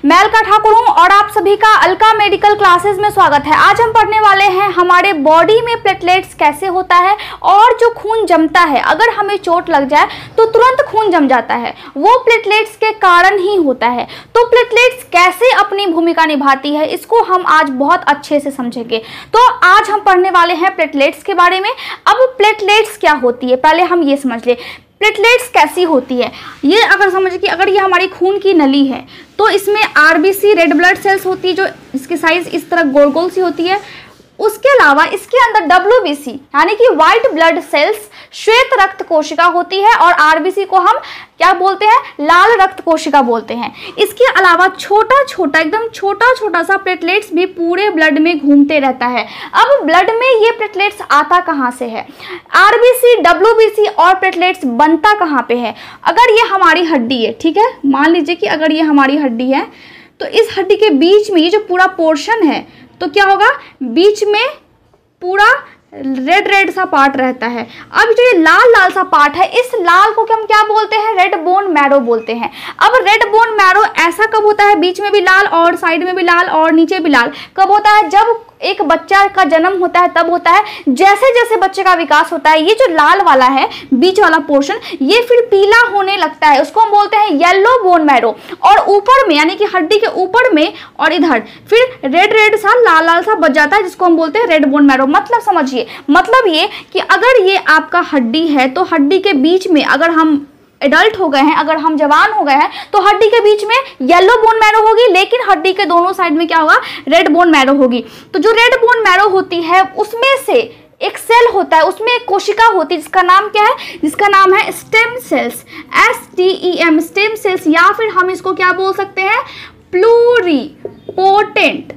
मैं अलका ठाकुर हूं और आप सभी का अलका मेडिकल क्लासेस में स्वागत है। आज हम पढ़ने वाले हैं हमारे बॉडी में प्लेटलेट्स कैसे होता है और जो खून जमता है, अगर हमें चोट लग जाए तो तुरंत खून जम जाता है, वो प्लेटलेट्स के कारण ही होता है। तो प्लेटलेट्स कैसे अपनी भूमिका निभाती है, इसको हम आज बहुत अच्छे से समझेंगे। तो आज हम पढ़ने वाले हैं प्लेटलेट्स के बारे में। अब प्लेटलेट्स क्या होती है, पहले हम ये समझ ले प्लेटलेट्स कैसी होती है। ये अगर समझे कि अगर ये हमारी खून की नली है तो इसमें आरबीसी रेड ब्लड सेल्स होती है, जो इसकी साइज इस तरह गोल गोल सी होती है। उसके अलावा इसके अंदर डब्ल्यूबीसी यानी कि व्हाइट ब्लड सेल्स श्वेत रक्त कोशिका होती है और आरबीसी को हम क्या बोलते हैं, लाल रक्त कोशिका बोलते हैं। इसके अलावा छोटा छोटा एकदम छोटा छोटा सा प्लेटलेट्स भी पूरे ब्लड में घूमते रहता है। अब ब्लड में ये प्लेटलेट्स आता कहाँ से है, आरबीसी डब्ल्यूबीसी और प्लेटलेट्स बनता कहाँ पे है। अगर ये हमारी हड्डी है, ठीक है, मान लीजिए कि अगर ये हमारी हड्डी है तो इस हड्डी के बीच में ये जो पूरा पोर्शन है तो क्या होगा, बीच में पूरा रेड रेड सा पार्ट रहता है। अब जो ये लाल लाल सा पार्ट है, इस लाल को हम क्या बोलते हैं, रेड बोन मैरो बोलते हैं। अब रेड बोन मैरो ऐसा कब होता है, बीच में भी लाल और साइड में भी लाल और नीचे भी लाल, कब होता है, जब एक बच्चा का जन्म होता है तब होता है। जैसे जैसे बच्चे का विकास होता है, ये जो लाल वाला है बीच वाला पोर्शन, ये फिर पीला होने लगता है, उसको हम बोलते हैं येलो बोन मैरो। और ऊपर में यानी कि हड्डी के ऊपर में और इधर फिर रेड रेड सा लाल लाल सा बच जाता है, जिसको हम बोलते हैं रेड बोन मैरो। मतलब समझिए, मतलब ये कि अगर ये आपका हड्डी है तो हड्डी के बीच में अगर हम एडल्ट हो गए हैं, अगर हम जवान हो गए हैं तो हड्डी के बीच में येलो बोन मैरो होगी, लेकिन हड्डी के दोनों साइड में क्या होगा, रेड बोन मैरो होगी। तो जो रेड बोन मैरो होती है उसमें से एक सेल होता है, उसमें एक कोशिका होती है जिसका नाम क्या है, जिसका नाम है stem cells, STEM stem cells, या फिर हम इसको क्या बोल सकते हैं, प्लूरीपोटेंट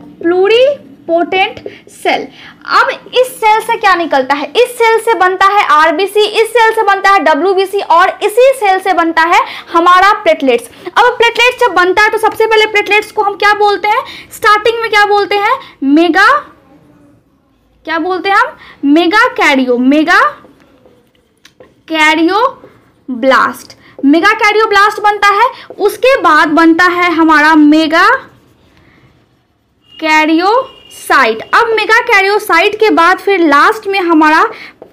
सेल। अब इस सेल से क्या निकलता है, इस सेल से बनता है आरबीसी, इस सेल से बनता है डब्ल्यूबीसी और इसी सेल से बनता है हमारा प्लेटलेट्स। अब प्लेटलेट्स जब बनता है तो सबसे पहले प्लेटलेट्स को हम क्या बोलते हैं, स्टार्टिंग में क्या बोलते हैं, मेगा कैरियोब्लास्ट बनता है। उसके बाद बनता है हमारा मेगा कैरियोसाइट। अब मेगा कैरियोसाइट के बाद फिर लास्ट में हमारा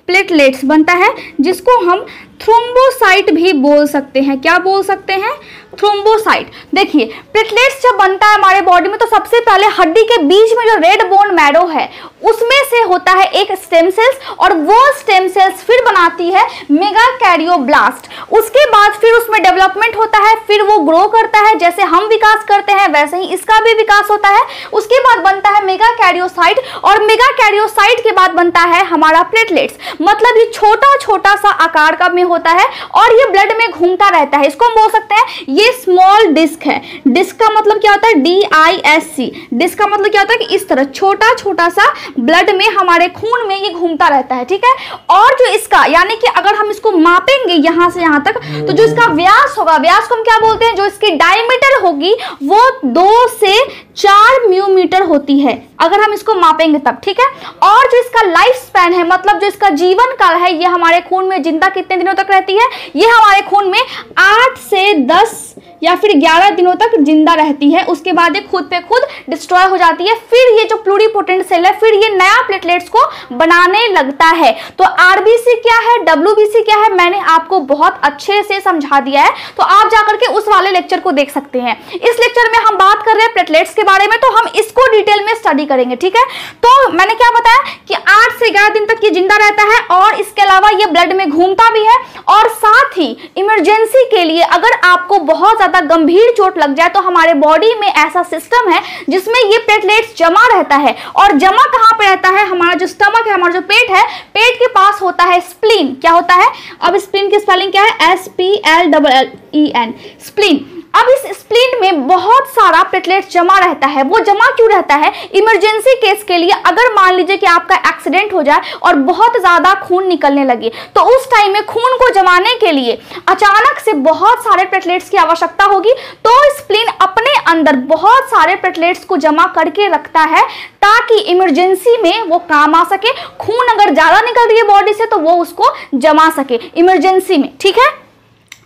प्लेटलेट्स बनता है, जिसको हम थ्रोम्बोसाइट भी बोल सकते हैं। क्या बोल सकते हैं, थ्रोम्बोसाइट। देखिए, प्लेटलेट्स जब बनता है हमारे बॉडी में तो सबसे पहले हड्डी के बीच में जो रेड बोन मैरो है उसमें से होता है एक स्टेम सेल्स, और वो स्टेम सेल्स फिर बनाती है मेगा कैरियोब्लास्ट। उसके बाद फिर उसमें डेवलपमेंट होता है, फिर वो ग्रो करता है, जैसे हम विकास करते हैं वैसे ही इसका भी विकास होता है। उसके बाद बनता है मेगा कैरियोसाइट, और मेगा कैरियोसाइट के बाद बनता है हमारा प्लेटलेट्स। मतलब ये छोटा छोटा सा आकार का में होता है और ये ब्लड में घूमता रहता है। इसको हम बोल सकते हैं ये स्मॉल डिस्क है। डिस्क का मतलब क्या होता है, DISC। डिस्क का मतलब क्या होता है कि इस तरह छोटा छोटा सा ब्लड में हमारे खून में ये घूमता रहता है, ठीक है। और जो इसका यानी कि अगर हम इसको मापेंगे यहां से यहां तक तो जो इसका व्यास होगा, व्यास को हम क्या बोलते हैं, जो इसकी डायमीटर होगी वो 2 से 4 म्यूमीटर होती है अगर हम इसको मापेंगे तब, ठीक है। और जो इसका लाइफ स्पैन है, मतलब जो इसका जीवन काल है, ये हमारे खून में जिंदा कितने दिनों तक रहती है, ये हमारे खून में 8 से 10 या फिर 11 दिनों तक जिंदा रहती है। उसके बाद ये खुद पे खुद डिस्ट्रॉय हो जाती है। फिर ये जो प्लूरीपोटेंट सेल है फिर ये नया प्लेटलेट्स को बनाने लगता है। तो आरबीसी क्या है, डब्ल्यूबीसी क्या है, मैंने आपको बहुत अच्छे से समझा दिया है, तो आप जाकर के उस वाले लेक्चर को देख सकते हैं। इस लेक्चर में हम बात कर रहे हैं प्लेटलेट्स के बारे में, तो हम इसको डिटेल में स्टडी करेंगे, ठीक है। तो मैंने क्या बताया कि 8 से 11 दिन तक ये जिंदा रहता है और इसके अलावा ये ब्लड में घूमता भी है। और साथ ही इमरजेंसी के लिए अगर आपको बहुत ज्यादा गंभीर चोट लग जाए तो हमारे बॉडी में ऐसा सिस्टम है जिसमें ये प्लेटलेट्स जमा रहता है। और जमा कहां पे रहता है, हमारा जो स्टमक है, हमारा जो पेट है, पेट के पास होता है स्प्लीन। क्या होता है, अब स्प्लीन की स्पेलिंग क्या है, SPLEEN, स्प्लीन। अब इस स्प्लीन में बहुत सारा प्लेटलेट्स जमा रहता है। वो जमा क्यों रहता है, इमरजेंसी केस के लिए। अगर मान लीजिए कि आपका एक्सीडेंट हो जाए और बहुत ज्यादा खून निकलने लगे तो उस टाइम में खून को जमाने के लिए अचानक से बहुत सारे प्लेटलेट्स की आवश्यकता होगी, तो स्प्लीन अपने अंदर बहुत सारे प्लेटलेट्स को जमा करके रखता है ताकि इमरजेंसी में वो काम आ सके। खून अगर ज्यादा निकल रही है बॉडी से तो वो उसको जमा सके इमरजेंसी में, ठीक है।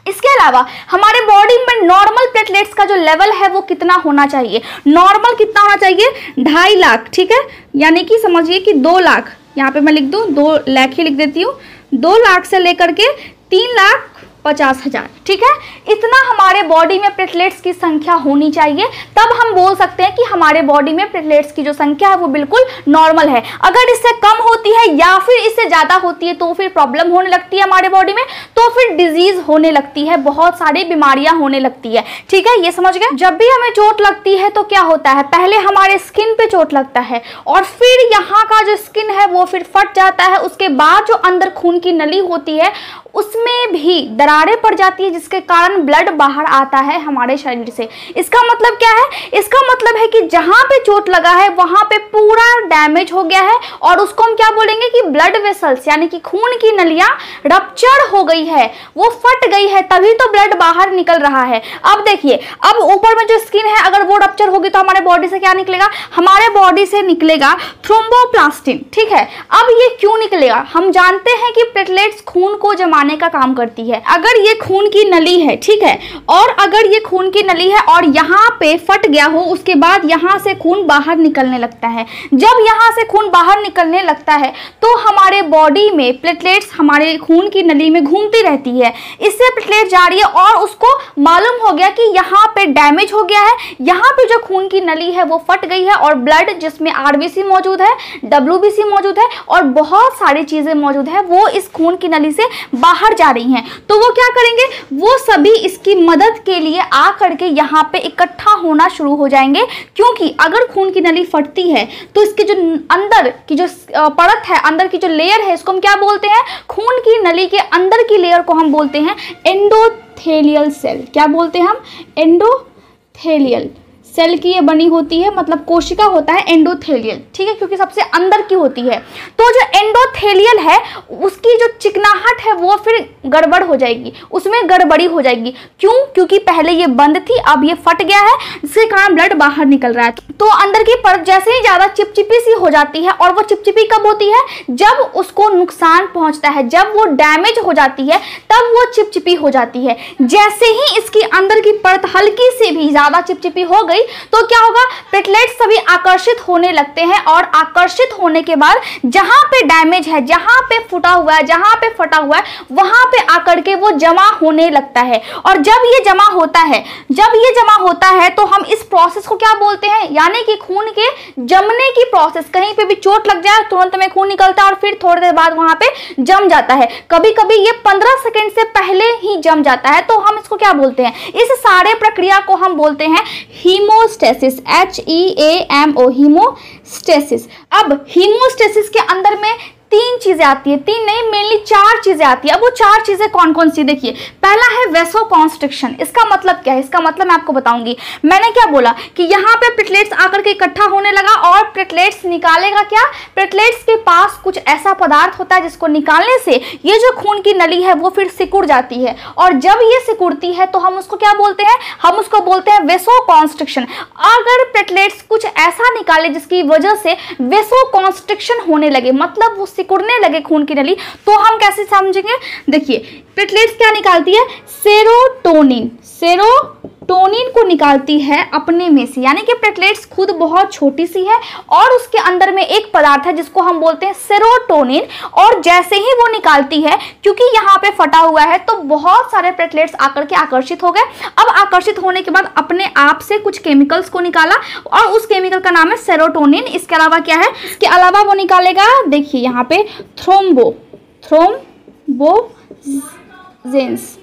इसके अलावा हमारे बॉडी में नॉर्मल प्लेटलेट्स का जो लेवल है वो कितना होना चाहिए, नॉर्मल कितना होना चाहिए, 2.5 लाख, ठीक है, यानी कि समझिए कि 2 लाख, यहाँ पे मैं लिख दूँ 2 लाख ही लिख देती हूँ, 2 लाख से लेकर के 3,50,000, ठीक है, इतना हमारे बॉडी में प्लेटलेट्स की संख्या होनी चाहिए, तब हम बोल सकते हैं कि हमारे बॉडी में प्लेटलेट्स की जो संख्या है वो बिल्कुल नॉर्मल है। अगर इससे कम होती है या फिर इससे ज़्यादा होती है तो फिर प्रॉब्लम होने लगती है हमारे बॉडी में, तो फिर डिजीज होने लगती है, बहुत सारी बीमारियां होने लगती है, ठीक है, ये समझ गए। जब भी हमें चोट लगती है तो क्या होता है, पहले हमारे स्किन पे चोट लगता है और फिर यहाँ का जो स्किन है वो फिर फट जाता है, उसके बाद जो अंदर खून की नली होती है उसमें भी दरारें पड़ जाती है, जिसके कारण ब्लड बाहर आता है हमारे शरीर से। इसका मतलब क्या है, इसका मतलब है कि जहां पे चोट लगा है वहां पे पूरा डैमेज हो गया है और उसको हम क्या बोलेंगे कि ब्लड वेसल्स यानी कि खून की नलियां रप्चर हो गई है, वो फट गई है, तभी तो ब्लड बाहर निकल रहा है। अब देखिए, अब ऊपर में जो स्किन है अगर वो रप्चर होगी तो हमारे बॉडी से क्या निकलेगा, हमारे बॉडी से निकलेगा थ्रोम्बोप्लास्टिन, ठीक है। अब ये क्यों निकलेगा, हम जानते हैं कि प्लेटलेट्स खून को जमा का काम करती है। अगर ये खून की नली है, ठीक है, और अगर ये खून की नली है और यहाँ पे फट गया हो, उसके बाद यहाँ से खून बाहर निकलने लगता है। जब यहाँ से खून बाहर निकलने लगता है तो हमारे बॉडी में प्लेटलेट्स हमारे खून की नली में घूमती रहती है, इससे प्लेटलेट जा रही है और उसको मालूम हो गया कि यहाँ पे डैमेज हो गया है, यहाँ पे जो खून की नली है वो फट गई है और ब्लड जिसमें आरबीसी मौजूद है, डब्ल्यूबीसी मौजूद है और बहुत सारी चीजें मौजूद है, वो इस खून की नली से बाहर जा रही हैं। तो वो क्या करेंगे, वो सभी इसकी मदद के लिए आ करके यहाँ पे इकट्ठा होना शुरू हो जाएंगे, क्योंकि अगर खून की नली फटती है तो इसके जो अंदर की जो परत है, अंदर की जो लेयर है, इसको हम क्या बोलते हैं, खून की नली के अंदर की लेयर को हम बोलते हैं एंडोथेलियल सेल। क्या बोलते हैं हम, एंडोथेलियल सेल की ये बनी होती है, मतलब कोशिका होता है एंडोथेलियल, ठीक है, क्योंकि सबसे अंदर की होती है। तो जो एंडोथेलियल है उसकी जो चिकनाहट है वो फिर गड़बड़ हो जाएगी, उसमें गड़बड़ी हो जाएगी। क्यों, क्योंकि पहले ये बंद थी, अब ये फट गया है, जिसके कारण ब्लड बाहर निकल रहा है। तो अंदर की परत जैसे ही ज़्यादा चिपचिपी सी हो जाती है, और वो चिपचिपी कब होती है, जब उसको नुकसान पहुंचता है, जब वो डैमेज हो जाती है तब वो चिपचिपी हो जाती है। जैसे ही इसकी अंदर की परत हल्की से भी ज़्यादा चिपचिपी हो गई तो क्या होगा, प्लेटलेट्स सभी आकर्षित होने लगते हैं और आकर्षित होने के बाद जहां पे डैमेज है, जहां पे फूटा हुआ है, जहां पे फटा हुआ है, वहां पे आकर के वो जमा होने लगता है। और जब ये जमा होता है, जब ये जमा होता है तो हम इस प्रोसेस को क्या बोलते हैं, यानी कि खून के जमने की प्रोसेस। कहीं पे भी चोट लग जाए तुरंत में खून निकलता है और फिर थोड़ी देर बाद वहां पे जम जाता है, कभी कभी ये 15 सेकंड से पहले ही जम जाता है, तो हम इसको क्या बोलते हैं, इस सारे प्रक्रिया को हम बोलते हैं हीमोस्टेसिस, HEAMO, हीमोस्टेसिस। अब हीमोस्टेसिस के अंदर में 3 चीजें आती है, 3 नहीं मेनली 4 चीजें आती है। अब वो 4 चीजें कौन कौन सी, देखिए, पहला है वेसोकॉन्स्ट्रिक्शन। इसका मतलब क्या है, इसका मतलब मैं आपको बताऊंगी। मैंने क्या बोला कि यहाँ पे प्लेटलेट्स आकर के इकट्ठा होने लगा और प्लेटलेट्स निकालेगा क्या, प्लेटलेट्स के पास कुछ ऐसा पदार्थ होता है जिसको निकालने से ये जो खून की नली है वो फिर सिकुड़ जाती है, और जब ये सिकुड़ती है तो हम उसको क्या बोलते हैं, हम उसको बोलते हैं वेसोकॉन्स्ट्रिक्शन। अगर प्लेटलेट्स कुछ ऐसा निकाले जिसकी वजह से वेसोकॉन्स्ट्रिक्शन होने लगे, मतलब वो सिकुड़ने लगे खून की नली, तो हम कैसे समझेंगे, देखिए, प्लेटलेट्स क्या निकालती है, सेरोटोनिन, सेरोटोनिन को निकालती है अपने में से, यानी कि प्लेटलेट्स खुद बहुत छोटी सी है और उसके अंदर में एक पदार्थ है जिसको हम बोलते हैं सेरोटोनिन, और जैसे ही वो निकालती है, क्योंकि यहाँ पे फटा हुआ है तो बहुत सारे प्लेटलेट्स आकर के आकर्षित हो गए। अब आकर्षित होने के बाद अपने आप से कुछ केमिकल्स को निकाला और उस केमिकल का नाम है सेरोटोनिन। इसके अलावा क्या है, इसके अलावा वो निकालेगा, देखिए यहाँ पे थ्रोम्बोक्सिन्स,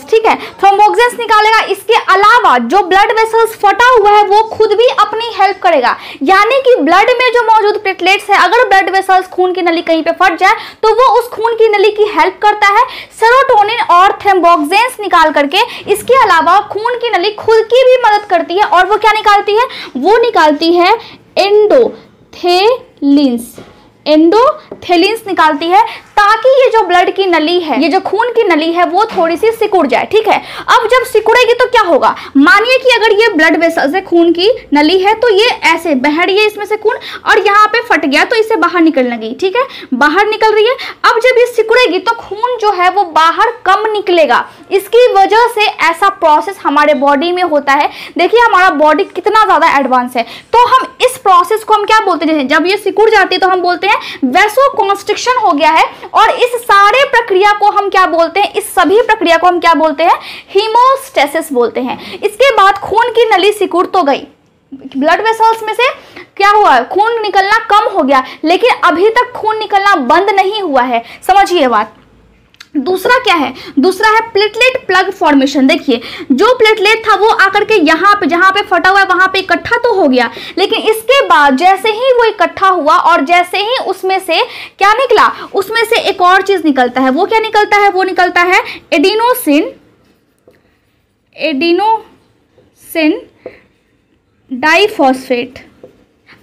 ठीक है, थ्रोम्बोक्सिन्स निकालेगा। इसके अलावा जो ब्लड वेसल्स फटा हुआ है वो खुद भी अपनी हेल्प करेगा, यानी कि ब्लड में जो मौजूद प्लेटलेट्स है, अगर ब्लड वेसल्स खून की नली कहीं पे फट जाए तो वो उस खून की नली की हेल्प करता है सेरोटोनिन और थ्रोम्बोक्सिन्स निकाल करके। इसके अलावा खून की नली खुद की भी मदद करती है और वो क्या निकालती है, वो निकालती है एंडोथेलिन्स, एंडोथेलिन्स निकालती है, ताकि ये जो ब्लड की नली है, ये जो खून की नली है, वो थोड़ी सी सिकुड़ जाए। ठीक है, अब जब सिकुड़ेगी तो क्या होगा, मानिए कि अगर ये ब्लड वेसल से खून की नली है तो ये ऐसे बह रही है इसमें से खून, और यहाँ पे फट गया तो इसे बाहर निकलने लगी। ठीक है, बाहर निकल रही है। अब जब ये सिकुड़ेगी तो खून जो है वो बाहर कम निकलेगा। इसकी वजह से ऐसा प्रोसेस हमारे बॉडी में होता है। देखिए हमारा बॉडी कितना ज्यादा एडवांस है। तो हम इस प्रोसेस को हम क्या बोलते हैं, जब ये सिकुड़ जाती है तो हम बोलते हैं वैसोकॉन्स्ट्रिक्शन हो गया है। और इस सारे प्रक्रिया को हम क्या बोलते हैं, इस सभी प्रक्रिया को हम क्या बोलते हैं, हीमोस्टेसिस बोलते हैं। इसके बाद खून की नली सिकुड़ तो गई, ब्लड वेसल्स में से क्या हुआ, खून निकलना कम हो गया, लेकिन अभी तक खून निकलना बंद नहीं हुआ है। समझिए बात। दूसरा क्या है, दूसरा है प्लेटलेट प्लग फॉर्मेशन। देखिए जो प्लेटलेट था वो आकर के यहाँ पे, जहाँ पे फटा हुआ है वहां पे इकट्ठा तो हो गया, लेकिन इसके बाद जैसे ही वो इकट्ठा हुआ और जैसे ही उसमें से क्या निकला, उसमें से एक और चीज निकलता है। वो क्या निकलता है, वो निकलता है एडिनोसिन डाइफॉस्फेट।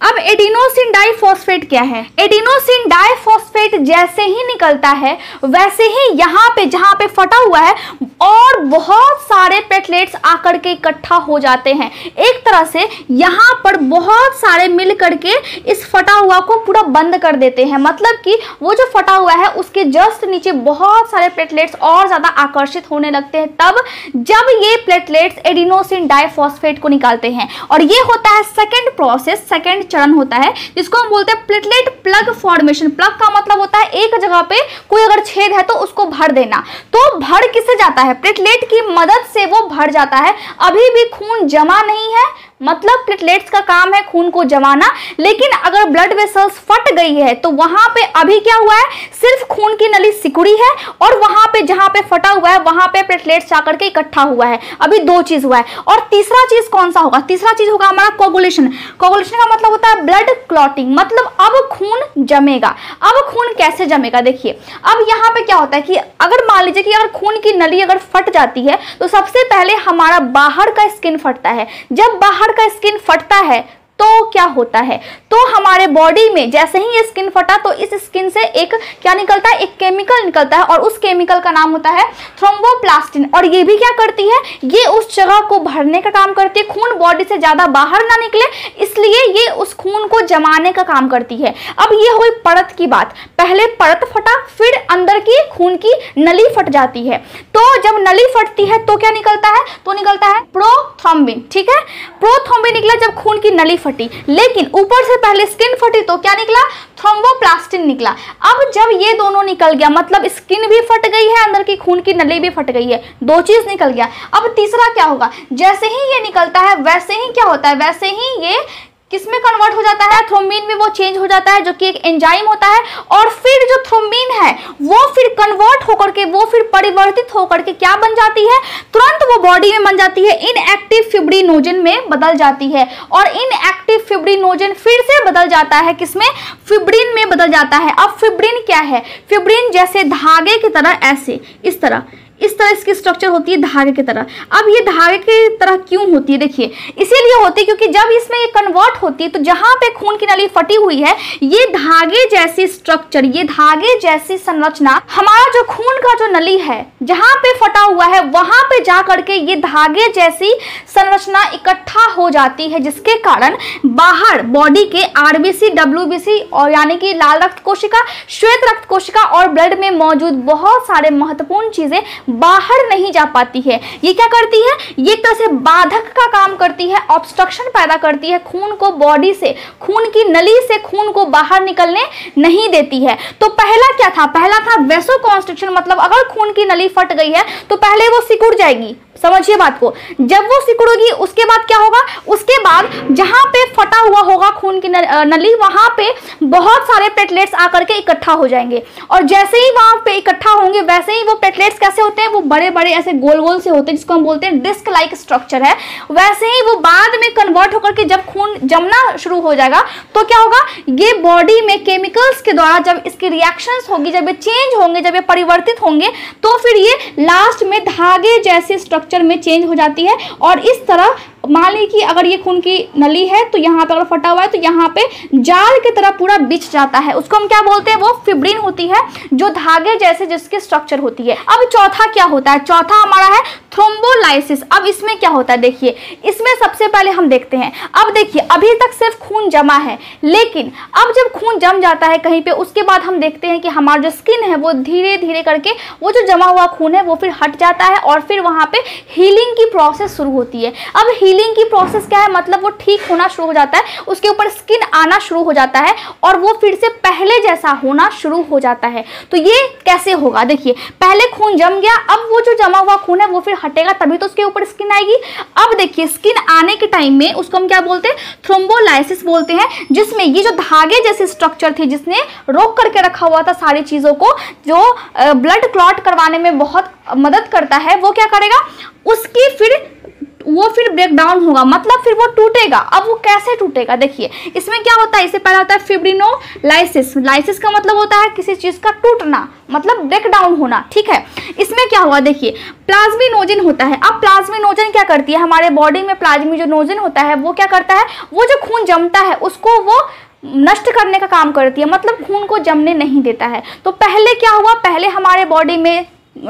अब एडिनोसिन डाइफॉस्फेट क्या है, एडिनोसिन डाइफॉस्फेट जैसे ही निकलता है वैसे ही यहाँ पे जहाँ पे फटा हुआ है और बहुत सारे प्लेटलेट्स आकर के इकट्ठा हो जाते हैं। एक तरह से यहाँ पर बहुत सारे मिल करके इस फटा हुआ को पूरा बंद कर देते हैं। मतलब कि वो जो फटा हुआ है उसके जस्ट नीचे बहुत सारे प्लेटलेट्स और ज्यादा आकर्षित होने लगते हैं तब जब ये प्लेटलेट्स एडिनोसिन डाइफॉस्फेट को निकालते हैं। और ये होता है सेकेंड प्रोसेस, सेकेंड चरण होता है, जिसको हम बोलते हैं प्लेटलेट प्लग फॉर्मेशन। प्लग का मतलब होता है एक जगह पे कोई अगर छेद है तो उसको भर देना। तो भर किससे जाता है, प्लेटलेट की मदद से वो भर जाता है। अभी भी खून जमा नहीं है, मतलब प्लेटलेट्स का काम है खून को जमाना, लेकिन अगर ब्लड वेसल्स फट गई है तो वहां पे अभी क्या हुआ है, सिर्फ खून की नली सिकुड़ी है और वहां पे जहां पे फटा हुआ है वहां पे प्लेटलेट्स जाकर के इकट्ठा हुआ है। अभी दो चीज हुआ है। और तीसरा चीज कौन सा होगा, तीसरा चीज होगा हमारा कोगुलेशन। कोगुलेशन का मतलब होता है ब्लड क्लॉटिंग, मतलब अब खून जमेगा। अब खून कैसे जमेगा, देखिए अब यहाँ पे क्या होता है कि अगर मान लीजिए कि अगर खून की नली अगर फट जाती है तो सबसे पहले हमारा बाहर का स्किन फटता है। जब बाहर का स्किन फटता है तो क्या होता है, तो हमारे बॉडी में जैसे ही ये स्किन फटा तो इस स्किन से एक क्या निकलता है, एक केमिकल निकलता है और उस केमिकल का नाम होता है थ्रोम्बोप्लास्टिन। और ये भी क्या करती है, ये उस जगह को भरने का काम करती है, खून बॉडी से ज्यादा बाहर ना निकले इसलिए ये उस खून को जमाने का काम करती है। अब ये हुई परत की बात, पहले परत फटा फिर अंदर की खून की नली फट जाती है। तो जब नली फटती है तो क्या निकलता है, तो निकलता है प्रोथ्रोम्बिन। ठीक है, प्रोथ्रोम्बिन निकला जब खून की नली फटी, लेकिन ऊपर से पहले स्किन फटी तो क्या निकला, थ्रोम्बोप्लास्टिन निकला। अब जब ये दोनों निकल गया, मतलब स्किन भी फट गई है, अंदर की खून की नली भी फट गई है, दो चीज निकल गया। अब तीसरा क्या होगा, जैसे ही ये निकलता है वैसे ही क्या होता है, वैसे ही ये किसमें कन्वर्ट हो जाता है, थ्रोम्बिन में वो चेंज हो जाता है जो कि एक एंजाइम होता है। और फिर जो थ्रोम्बिन है वो फिर कन्वर्ट होकर के, वो फिर परिवर्तित होकर के क्या बन जाती है, तुरंत वो बॉडी में बन जाती है, इनएक्टिव फिब्रिनोजन में बदल जाती है। और इनएक्टिव फिब्रिनोजन फिर से बदल जाता है किसमें, फिब्रिन में बदल जाता है। अब फिब्रिन क्या है, फिब्रिन जैसे धागे की तरह, ऐसे इस तरह इसकी स्ट्रक्चर होती है धागे की तरह। अब ये धागे की तरह क्यों होती है, देखिए इसीलिए होती है क्योंकि जब इसमें ये कन्वर्ट होती है तो जहां पे खून की नली फटी हुई है ये धागे जैसी स्ट्रक्चर, ये धागे जैसी संरचना, हमारा जो खून का जो नली है जहां पे फटा हुआ है वहां पे जा करके ये धागे जैसी संरचना इकट्ठा हो जाती है, जिसके कारण बाहर बॉडी के आरबीसी, डब्ल्यूबीसी और यानी कि लाल रक्त कोशिका, श्वेत रक्त कोशिका और ब्लड में मौजूद बहुत सारे महत्वपूर्ण चीजें बाहर नहीं जा पाती है। ये क्या करती है, ये एक तरह से बाधक का काम करती है, ऑब्स्ट्रक्शन पैदा करती है, खून को बॉडी से, खून की नली से खून को बाहर निकलने नहीं देती है। तो पहला क्या था, पहला था वैसोकॉन्स्ट्रिक्शन, मतलब अगर खून की नली फट गई है तो पहले वो सिकुड़ जाएगी, समझिए बात को। जब वो सिकुड़ेगी उसके बाद क्या होगा, उसके बाद जहां पे फटा हुआ होगा खून की नली वहां पे बहुत सारे प्लेटलेट्स आकर के इकट्ठा हो जाएंगे। और जैसे ही वहां पे इकट्ठा होंगे वैसे ही वो प्लेटलेट्स कैसे होते हैं, वो बड़े बड़े ऐसे गोल गोल से होते हैं, जिसको हम बोलते हैं डिस्क लाइक स्ट्रक्चर है। वैसे ही वो बाद में कन्वर्ट होकर के जब खून जमना शुरू हो जाएगा तो क्या होगा, ये बॉडी में केमिकल्स के द्वारा जब इसकी रिएक्शंस होगी, जब ये चेंज होंगे, जब ये परिवर्तित होंगे तो फिर ये लास्ट में धागे जैसी स्ट्रक्चर में चेंज हो जाती है। और इस तरह मान ली कि अगर ये खून की नली है तो यहाँ पे अगर फटा हुआ है तो यहाँ पे जाल की तरह पूरा बिछ जाता है, उसको हम क्या बोलते हैं, वो फिब्रिन होती है जो धागे जैसे जिसकी स्ट्रक्चर होती है। अब चौथा क्या होता है, चौथा हमारा है थ्रोम्बोलाइसिस। अब इसमें क्या होता है, देखिए इसमें सबसे पहले हम देखते हैं। अब देखिए अभी तक सिर्फ खून जमा है, लेकिन अब जब खून जम जाता है कहीं पे, उसके बाद हम देखते हैं कि हमारा जो स्किन है वो धीरे धीरे करके वो जो जमा हुआ खून है वो फिर हट जाता है और फिर वहाँ पे हीलिंग की प्रोसेस शुरू होती है। अब हीलिंग की प्रोसेस क्या है, मतलब वो ठीक होना शुरू हो जाता है, उसके ऊपर स्किन आना शुरू हो जाता है और वो फिर से पहले जैसा होना शुरू हो जाता है। तो ये कैसे होगा, देखिए पहले खून जम गया, अब वो जो जमा हुआ खून है वो फिर हटेगा, तभी तो उसके ऊपर स्किन आएगी। अब देखिए स्किन आने के टाइम में उसको हम क्या बोलते हैं, थ्रोम्बोलाइसिस बोलते हैं, जिसमें ये जो धागे जैसे स्ट्रक्चर थी जिसने रोक करके रखा हुआ था सारी चीजों को, जो ब्लड क्लॉट करवाने में बहुत मदद करता है, वो क्या करेगा, उसकी फिर ब्रेक डाउन होगा, मतलब फिर वो टूटेगा। अब वो कैसे टूटेगा, देखिए इसमें क्या होता है, इससे पहले होता है फिब्रिनोलाइसिस। लाइसिस का मतलब होता है किसी चीज का टूटना, मतलब ब्रेक डाउन होना, ठीक है। इसमें क्या हुआ, देखिए प्लाज्मिनोजन होता है। अब प्लाज्मिनोजन क्या करती है, हमारे बॉडी में प्लाज्मिनोजन होता है, वो क्या करता है, वो जो खून जमता है उसको वो नष्ट करने का काम करती है, मतलब खून को जमने नहीं देता है। तो पहले क्या हुआ, पहले हमारे बॉडी में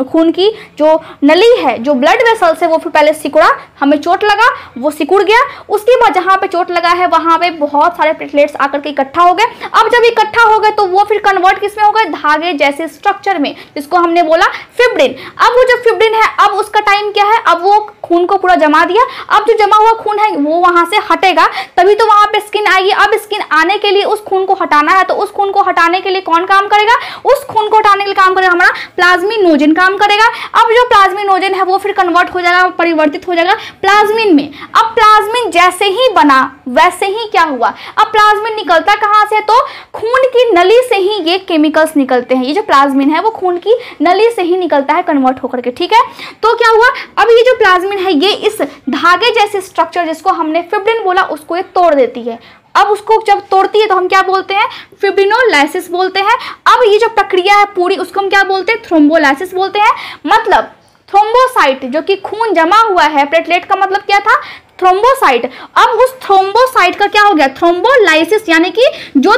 खून की जो नली है, जो ब्लड वेसल है, वो फिर पहले सिकुड़ा, हमें चोट लगा, वो सिकुड़ गया। उसके बाद जहाँ पे चोट लगा है वहाँ पे बहुत सारे प्लेटलेट्स आकर के इकट्ठा हो गए। अब जब इकट्ठा हो गए तो वो फिर कन्वर्ट किसमें हो गए, धागे जैसे स्ट्रक्चर में, जिसको हमने बोला फिब्रिन। अब वो जो फिब्रिन है, अब उसका टाइम क्या है, अब वो खून को पूरा जमा दिया। अब जो जमा हुआ खून है वो वहाँ से हटेगा, तभी तो वहाँ पे स्किन आएगी। अब स्किन आने के लिए उस खून को हटाना है, तो उस खून को हटाने के लिए कौन काम करेगा, उस खून को हटाने के लिए काम करेगा हमारा प्लाज्मिनोजन काम करेगा। अब जो प्लाज्मिनोजन है वो फिर कन्वर्ट हो जाएगा, परिवर्तित हो जाएगा प्लाज्मिन में। अब प्लाज्मिन जैसे ही बना वैसे ही क्या हुआ, अब प्लाज्मिन निकलता कहाँ से, तो खून की नली से ही ये केमिकल्स निकलते हैं। ये जो प्लाज्मिन है वो खून की नली से ही निकलता है कन्वर्ट होकर के, ठीक है। तो क्या हुआ, अब ये जो प्लाज्मिन है ये इस धागे जैसे स्ट्रक्चर जिसको हमने फिब्रिन बोला उसको ये तोड़ देती है। अब उसको जब तोड़ती है तो हम क्या बोलते हैं, फिब्रिनोलाइसिस बोलते हैं। अब ये जो प्रक्रिया है पूरी उसको हम क्या बोलते हैं, थ्रोम्बोलाइसिस बोलते हैं। मतलब थ्रोम्बोसाइट जो कि खून जमा हुआ है, प्लेटलेट का मतलब क्या था, थ्रोम्बोसाइट। अब उस थ्रोम्बोसाइट का क्या हो गया, थ्रोम्बोलाइसिस, यानी कि जो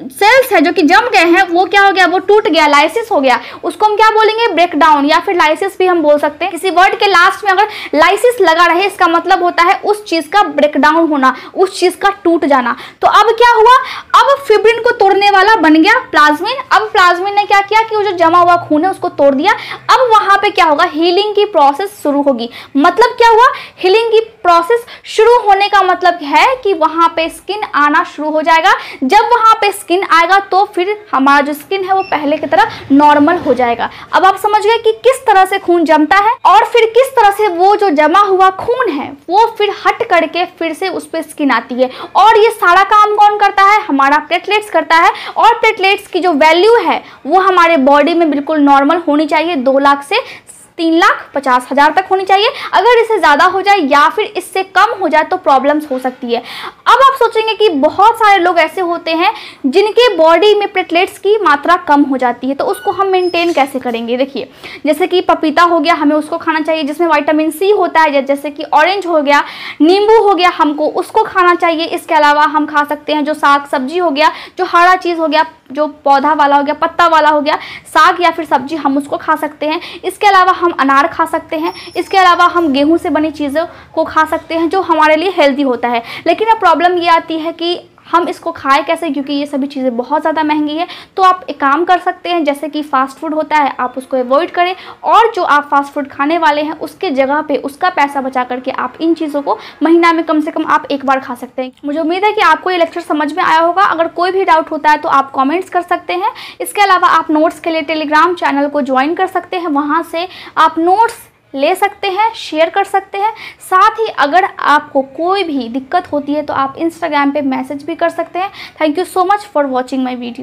सेल्स है जो कि जम गए हैं वो क्या हो गया, वो टूट गया, लाइसिस हो गया। उसको हम क्या बोलेंगे, ब्रेक डाउन, या फिर लाइसिस भी हम बोल सकते हैं। किसी वर्ड के लास्ट में अगर लाइसिस लगा रहे इसका मतलब होता है उस चीज का ब्रेक डाउन होना, उस चीज का टूट जाना। तो अब क्या हुआ, अब फिब्रिन को तोड़ने वाला बन गया प्लाज्मिन। अब प्लाज्मिन ने क्या किया कि वो जो जमा हुआ खून है उसको तोड़ दिया। अब वहां पे क्या होगा, हीलिंग की प्रोसेस शुरू होगी। मतलब क्या हुआ, हीलिंग की प्रोसेस शुरू होने का मतलब है कि वहां पे स्किन आना शुरू हो जाएगा। जब वहां पे स्किन आएगा तो फिर हमारा जो स्किन है वो पहले की तरह नॉर्मल हो जाएगा। अब आप समझ गए कि किस तरह से खून जमता है और फिर किस तरह से वो जो जमा हुआ खून है वो फिर हट करके फिर से उस पर स्किन आती है। और ये सारा काम कौन करता है, हमारा प्लेटलेट्स करता है। और प्लेटलेट्स की जो वैल्यू है वो हमारे बॉडी में बिल्कुल नॉर्मल होनी चाहिए, 2 लाख से 3,50,000 तक होनी चाहिए। अगर इससे ज़्यादा हो जाए या फिर इससे कम हो जाए तो प्रॉब्लम्स हो सकती है। अब आप सोचेंगे कि बहुत सारे लोग ऐसे होते हैं जिनके बॉडी में प्लेटलेट्स की मात्रा कम हो जाती है, तो उसको हम मेंटेन कैसे करेंगे। देखिए जैसे कि पपीता हो गया, हमें उसको खाना चाहिए जिसमें विटामिन सी होता है। जैसे कि ऑरेंज हो गया, नींबू हो गया, हमको उसको खाना चाहिए। इसके अलावा हम खा सकते हैं जो साग सब्जी हो गया, जो हरा चीज़ हो गया, जो पौधा वाला हो गया, पत्ता वाला हो गया, साग या फिर सब्जी, हम उसको खा सकते हैं। इसके अलावा हम अनार खा सकते हैं। इसके अलावा हम गेहूं से बनी चीज़ों को खा सकते हैं जो हमारे लिए हेल्दी होता है। लेकिन अब प्रॉब्लम ये आती है कि हम इसको खाएं कैसे, क्योंकि ये सभी चीज़ें बहुत ज़्यादा महंगी है। तो आप एक काम कर सकते हैं, जैसे कि फास्ट फूड होता है आप उसको अवॉइड करें, और जो आप फास्ट फूड खाने वाले हैं उसके जगह पे उसका पैसा बचा करके आप इन चीज़ों को महीना में कम से कम आप एक बार खा सकते हैं। मुझे उम्मीद है कि आपको ये लेक्चर समझ में आया होगा। अगर कोई भी डाउट होता है तो आप कॉमेंट्स कर सकते हैं। इसके अलावा आप नोट्स के लिए टेलीग्राम चैनल को ज्वाइन कर सकते हैं, वहाँ से आप नोट्स ले सकते हैं, शेयर कर सकते हैं। साथ ही अगर आपको कोई भी दिक्कत होती है तो आप इंस्टाग्राम पे मैसेज भी कर सकते हैं। Thank you so much for watching my video.